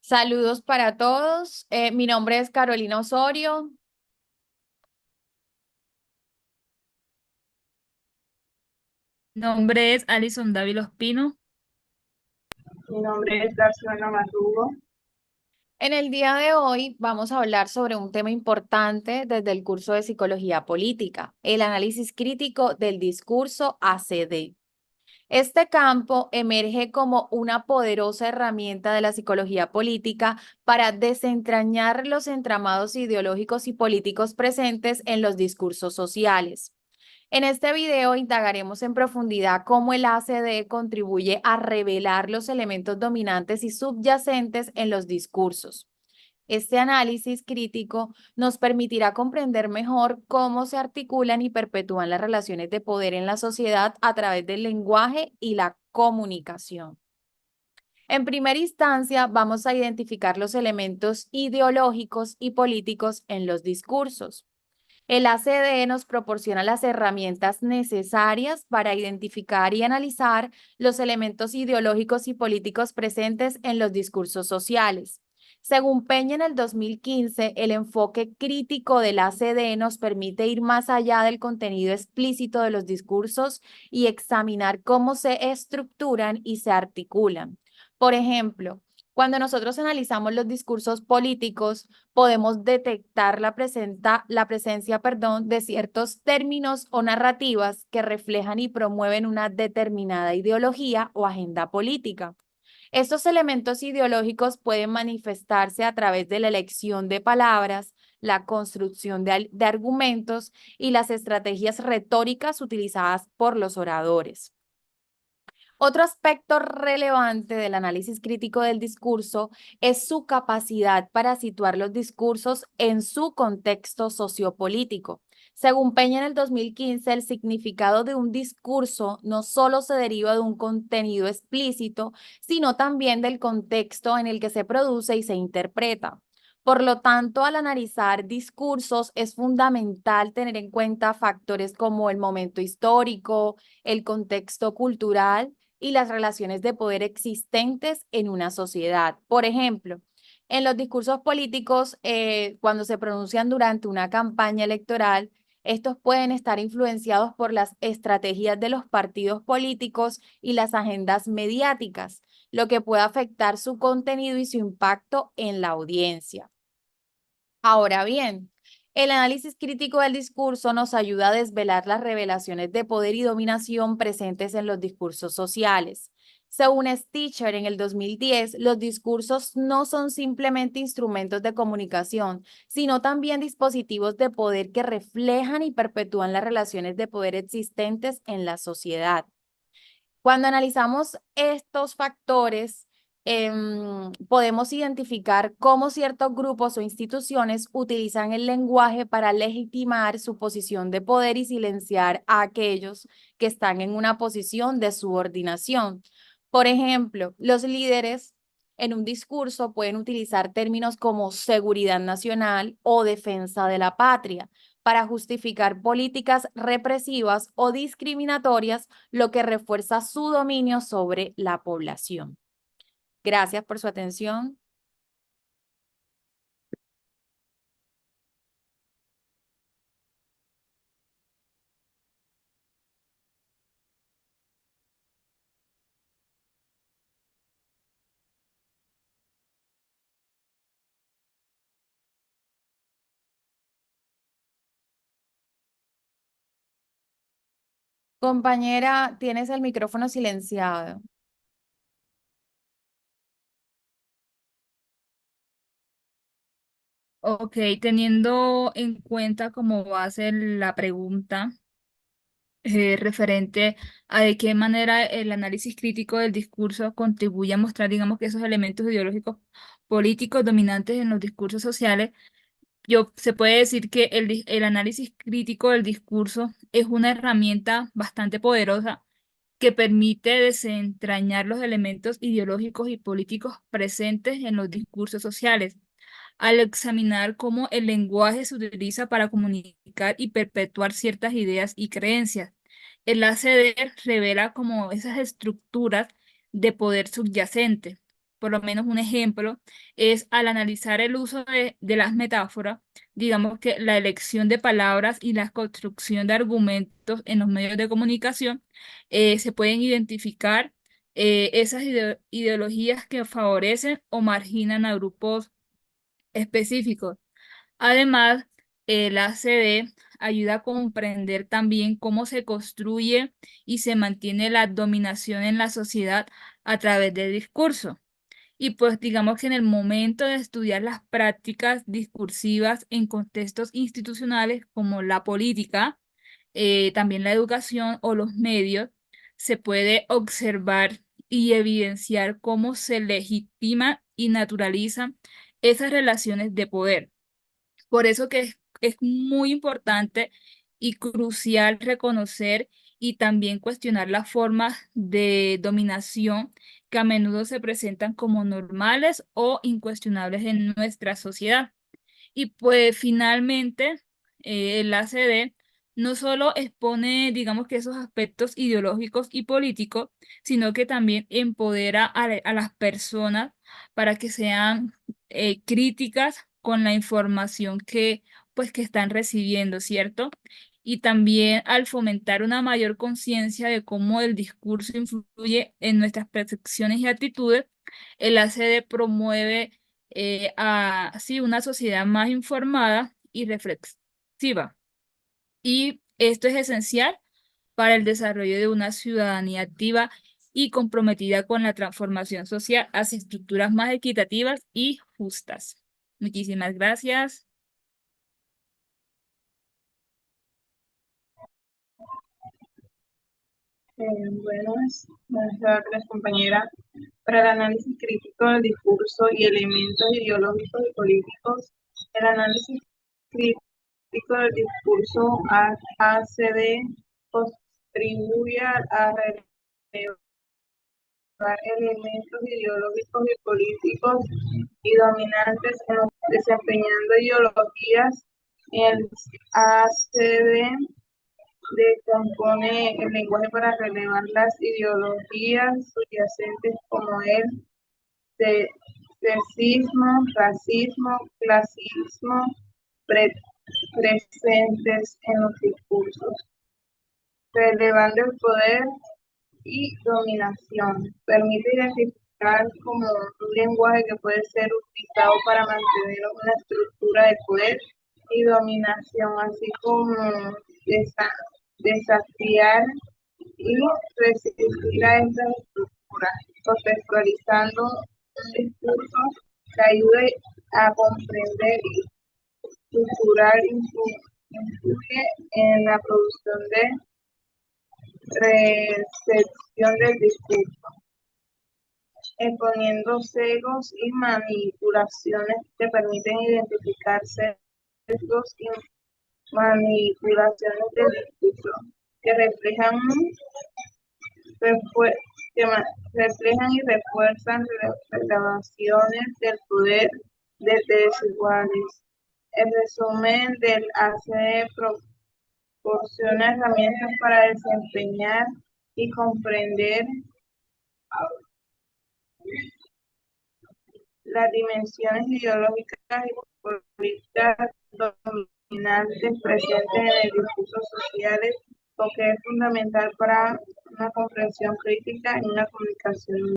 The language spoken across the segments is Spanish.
Saludos para todos. Mi nombre es Carolina Osorio. Nombre es Alison Dávila Ospino. Mi nombre es Darciana Marrugo. En el día de hoy vamos a hablar sobre un tema importante desde el curso de Psicología Política, el análisis crítico del discurso ACD. Este campo emerge como una poderosa herramienta de la psicología política para desentrañar los entramados ideológicos y políticos presentes en los discursos sociales. En este video indagaremos en profundidad cómo el ACD contribuye a revelar los elementos dominantes y subyacentes en los discursos. Este análisis crítico nos permitirá comprender mejor cómo se articulan y perpetúan las relaciones de poder en la sociedad a través del lenguaje y la comunicación. En primera instancia, vamos a identificar los elementos ideológicos y políticos en los discursos. El ACD nos proporciona las herramientas necesarias para identificar y analizar los elementos ideológicos y políticos presentes en los discursos sociales. Según Peña en el 2015, el enfoque crítico del ACD nos permite ir más allá del contenido explícito de los discursos y examinar cómo se estructuran y se articulan. Por ejemplo, cuando nosotros analizamos los discursos políticos, podemos detectar la presencia, de ciertos términos o narrativas que reflejan y promueven una determinada ideología o agenda política. Estos elementos ideológicos pueden manifestarse a través de la elección de palabras, la construcción de argumentos y las estrategias retóricas utilizadas por los oradores. Otro aspecto relevante del análisis crítico del discurso es su capacidad para situar los discursos en su contexto sociopolítico. Según Peña en el 2015, el significado de un discurso no solo se deriva de un contenido explícito, sino también del contexto en el que se produce y se interpreta. Por lo tanto, al analizar discursos es fundamental tener en cuenta factores como el momento histórico, el contexto cultural y las relaciones de poder existentes en una sociedad. Por ejemplo, en los discursos políticos, cuando se pronuncian durante una campaña electoral, estos pueden estar influenciados por las estrategias de los partidos políticos y las agendas mediáticas, lo que puede afectar su contenido y su impacto en la audiencia. Ahora bien, el análisis crítico del discurso nos ayuda a desvelar las revelaciones de poder y dominación presentes en los discursos sociales. Según Stitcher en el 2010, los discursos no son simplemente instrumentos de comunicación, sino también dispositivos de poder que reflejan y perpetúan las relaciones de poder existentes en la sociedad. Cuando analizamos estos factores, podemos identificar cómo ciertos grupos o instituciones utilizan el lenguaje para legitimar su posición de poder y silenciar a aquellos que están en una posición de subordinación. Por ejemplo, los líderes en un discurso pueden utilizar términos como seguridad nacional o defensa de la patria para justificar políticas represivas o discriminatorias, lo que refuerza su dominio sobre la población. Gracias por su atención. Compañera, tienes el micrófono silenciado. Ok, teniendo en cuenta como base la pregunta referente a de qué manera el análisis crítico del discurso contribuye a mostrar, digamos, que esos elementos ideológicos políticos dominantes en los discursos sociales, se puede decir que el análisis crítico del discurso es una herramienta bastante poderosa que permite desentrañar los elementos ideológicos y políticos presentes en los discursos sociales, al examinar cómo el lenguaje se utiliza para comunicar y perpetuar ciertas ideas y creencias. El ACD revela como esas estructuras de poder subyacente, por lo menos un ejemplo, es al analizar el uso de las metáforas, digamos que la elección de palabras y la construcción de argumentos en los medios de comunicación, se pueden identificar esas ideologías que favorecen o marginan a grupos específicos. Además, la ACD ayuda a comprender también cómo se construye y se mantiene la dominación en la sociedad a través del discurso. Y pues digamos que en el momento de estudiar las prácticas discursivas en contextos institucionales como la política, también la educación o los medios, se puede observar y evidenciar cómo se legitima y naturalizan esas relaciones de poder. Por eso que es muy importante y crucial reconocer y también cuestionar las formas de dominación que a menudo se presentan como normales o incuestionables en nuestra sociedad. Y pues finalmente, el ACD no solo expone, digamos que esos aspectos ideológicos y políticos, sino que también empodera a las personas para que sean críticas con la información que están recibiendo, ¿cierto? Y también al fomentar una mayor conciencia de cómo el discurso influye en nuestras percepciones y actitudes, el ACD promueve a sí, una sociedad más informada y reflexiva. Y esto es esencial para el desarrollo de una ciudadanía activa y comprometida con la transformación social hacia estructuras más equitativas y justas. Muchísimas gracias. Buenas tardes, compañera. Para el análisis crítico del discurso y elementos ideológicos y políticos, el análisis crítico del discurso ACD contribuye a relevar elementos ideológicos y políticos y dominantes desempeñando ideologías. El ACD decompone el lenguaje para relevar las ideologías subyacentes como el sexismo, racismo, clasismo, pre- presentes en los discursos, relevando el poder y dominación. Permite identificar como un lenguaje que puede ser utilizado para mantener una estructura de poder y dominación, así como desafiar y resistir a estas estructuras, contextualizando un discurso que ayude a comprender y estructurar influye en la producción de recepción del discurso, exponiendo sesgos y manipulaciones que permiten identificar sesgos y manipulaciones del discurso que reflejan y refuerzan relaciones del poder desiguales. El resumen del ACE proporciona herramientas para desempeñar y comprender las dimensiones ideológicas y políticas dominantes presentes en el discurso social, lo que es fundamental para una comprensión crítica y una comunicación.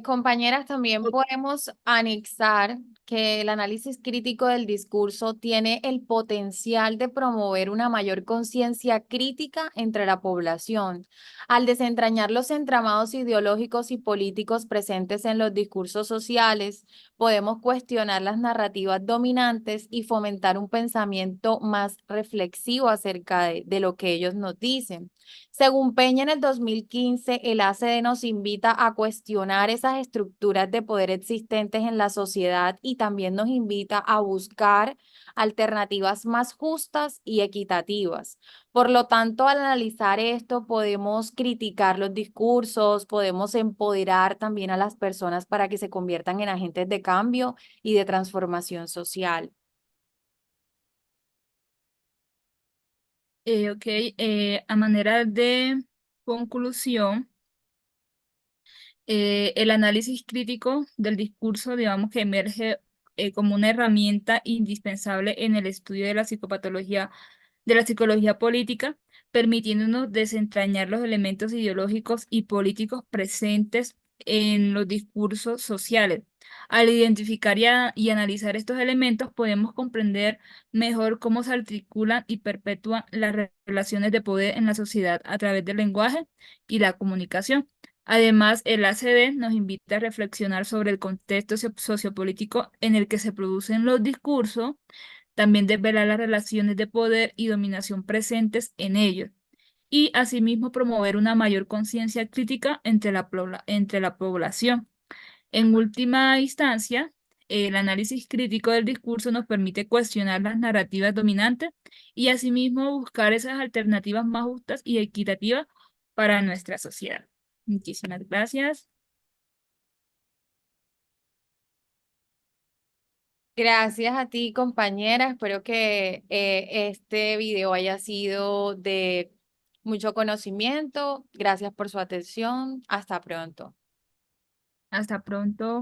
Compañeras, también podemos anexar que el análisis crítico del discurso tiene el potencial de promover una mayor conciencia crítica entre la población. Al desentrañar los entramados ideológicos y políticos presentes en los discursos sociales, podemos cuestionar las narrativas dominantes y fomentar un pensamiento más reflexivo acerca de lo que ellos nos dicen. Según Peña en el 2015, el ACD nos invita a cuestionar esas estructuras de poder existentes en la sociedad y también nos invita a buscar alternativas más justas y equitativas. Por lo tanto, al analizar esto, podemos criticar los discursos, podemos empoderar también a las personas para que se conviertan en agentes de cambio y de transformación social. Ok, a manera de conclusión, El análisis crítico del discurso, digamos que emerge como una herramienta indispensable en el estudio de la psicología política, permitiéndonos desentrañar los elementos ideológicos y políticos presentes en los discursos sociales. Al identificar y analizar estos elementos, podemos comprender mejor cómo se articulan y perpetúan las relaciones de poder en la sociedad a través del lenguaje y la comunicación. Además, el ACD nos invita a reflexionar sobre el contexto sociopolítico en el que se producen los discursos, también desvelar las relaciones de poder y dominación presentes en ellos, y asimismo promover una mayor conciencia crítica entre la población. En última instancia, el análisis crítico del discurso nos permite cuestionar las narrativas dominantes y asimismo buscar esas alternativas más justas y equitativas para nuestra sociedad. Muchísimas gracias. Gracias a ti, compañera. Espero que este video haya sido de mucho conocimiento. Gracias por su atención. Hasta pronto. Hasta pronto.